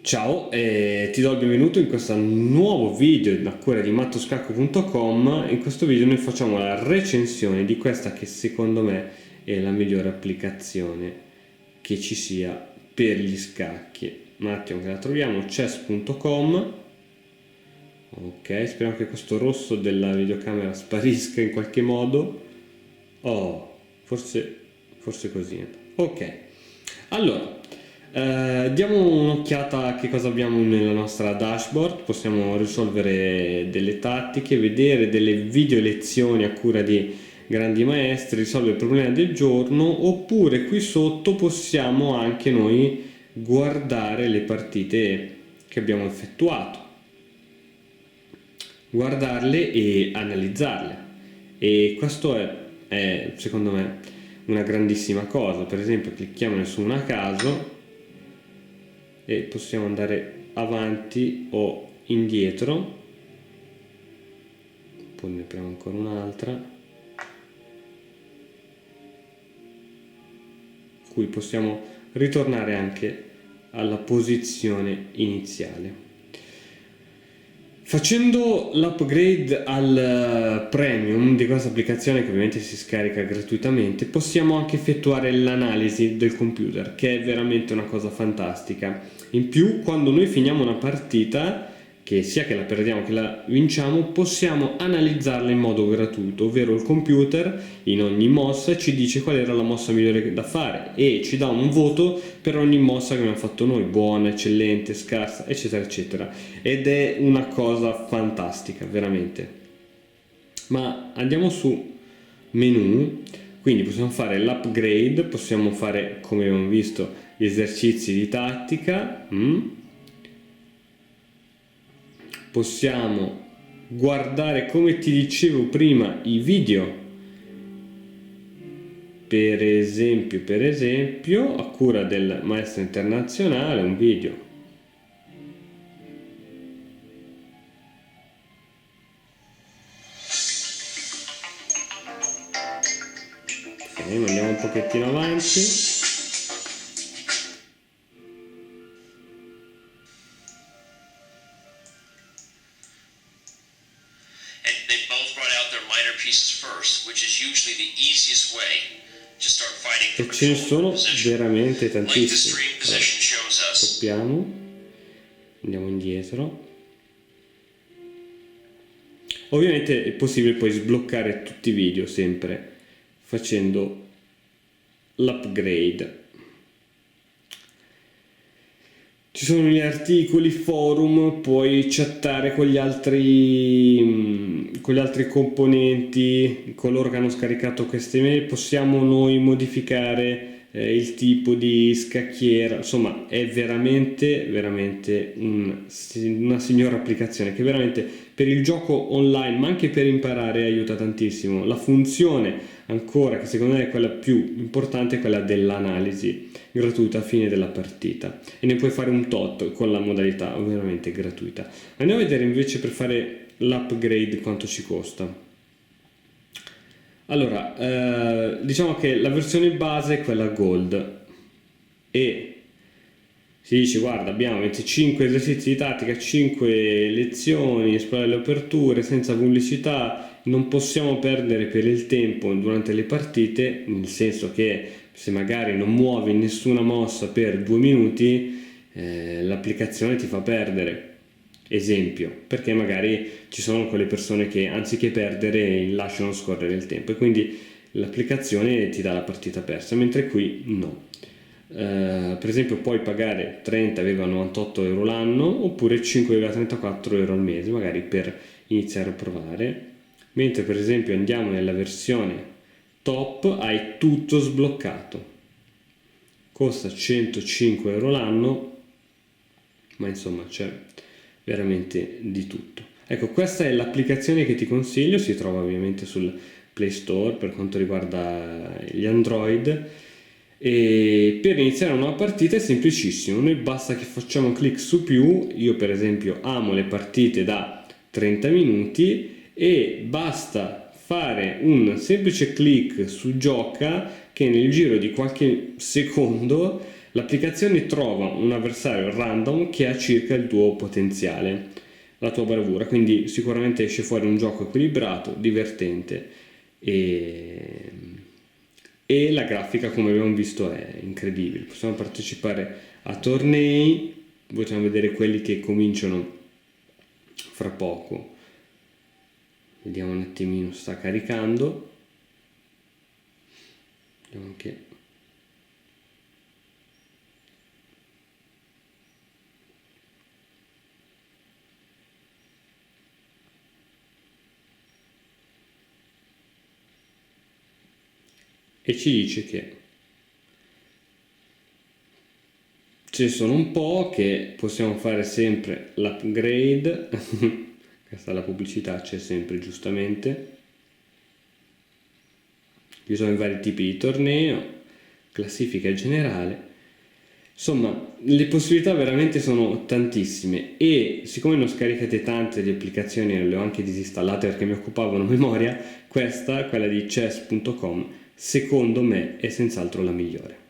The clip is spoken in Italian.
Ciao e ti do il benvenuto in questo nuovo video a cura di mattoscacco.com. In questo video noi facciamo la recensione di questa che secondo me è la migliore applicazione che ci sia per gli scacchi. Un attimo che la troviamo, chess.com. Ok, speriamo che questo rosso della videocamera sparisca in qualche modo. Oh, forse così. Ok, allora diamo un'occhiata a che cosa abbiamo nella nostra dashboard. Possiamo risolvere delle tattiche, vedere delle video lezioni a cura di grandi maestri, risolvere il problema del giorno, oppure qui sotto possiamo anche noi guardare le partite che abbiamo effettuato, guardarle e analizzarle. E questo è secondo me una grandissima cosa. Per esempio clicchiamo su una a caso e possiamo andare avanti o indietro, poi ne apriamo ancora un'altra, cui possiamo ritornare anche alla posizione iniziale. Facendo l'upgrade al premium di questa applicazione, che ovviamente si scarica gratuitamente, possiamo anche effettuare l'analisi del computer, che è veramente una cosa fantastica. In più, quando noi finiamo una partita, che sia che la perdiamo che la vinciamo, possiamo analizzarla in modo gratuito, ovvero il computer in ogni mossa ci dice qual era la mossa migliore da fare e ci dà un voto per ogni mossa che abbiamo fatto noi, buona, eccellente, scarsa, eccetera eccetera, ed è una cosa fantastica veramente. Ma andiamo su menu, quindi possiamo fare l'upgrade, possiamo fare, come abbiamo visto, gli esercizi di tattica, possiamo guardare, come ti dicevo prima, i video, per esempio a cura del maestro internazionale, un video andiamo un pochettino avanti. E ce ne sono veramente tantissimi. Stoppiamo, andiamo indietro. Ovviamente è possibile poi sbloccare tutti i video sempre facendo l'upgrade. Ci sono gli articoli, forum, puoi chattare con gli altri componenti, coloro che hanno scaricato queste mail. Possiamo noi modificare il tipo di scacchiera. Insomma, è veramente una signora applicazione che veramente per il gioco online, ma anche per imparare, aiuta tantissimo. La funzione ancora che secondo me è quella più importante è quella dell'analisi gratuita a fine della partita, e ne puoi fare un tot con la modalità ovviamente gratuita. Andiamo a vedere invece per fare l'upgrade quanto ci costa. Allora, diciamo che la versione base è quella gold e si dice: guarda, abbiamo 25 esercizi di tattica, 5 lezioni, esplorare le aperture senza pubblicità, non possiamo perdere per il tempo durante le partite, nel senso che se magari non muovi nessuna mossa per 2 minuti, l'applicazione ti fa perdere. Esempio, perché magari ci sono quelle persone che anziché perdere lasciano scorrere il tempo e quindi l'applicazione ti dà la partita persa, mentre qui no. Per esempio puoi pagare 30,98 euro l'anno oppure 5,34 euro al mese, magari per iniziare a provare. Mentre per esempio andiamo nella versione top, hai tutto sbloccato, costa 105 euro l'anno, ma insomma c'è veramente di tutto. Ecco, questa è l'applicazione che ti consiglio, si trova ovviamente sul Play Store per quanto riguarda gli Android. E per iniziare una partita è semplicissimo, noi basta che facciamo clic su più. Io per esempio amo le partite da 30 minuti e basta fare un semplice clic su gioca, che nel giro di qualche secondo L'applicazione trova un avversario random che ha circa il tuo potenziale, la tua bravura, quindi sicuramente esce fuori un gioco equilibrato, divertente e la grafica, come abbiamo visto, è incredibile. Possiamo partecipare a tornei, possiamo vedere quelli che cominciano fra poco. Vediamo un attimino, sta caricando. Vediamo anche. E ci dice che ci sono un po' che possiamo fare sempre l'upgrade. Questa è la pubblicità, c'è sempre, giustamente. Ci sono i vari tipi di torneo, classifica generale. Insomma, le possibilità veramente sono tantissime e siccome ne ho scaricate tante di applicazioni e le ho anche disinstallate perché mi occupavano memoria, questa, quella di chess.com, secondo me è senz'altro la migliore.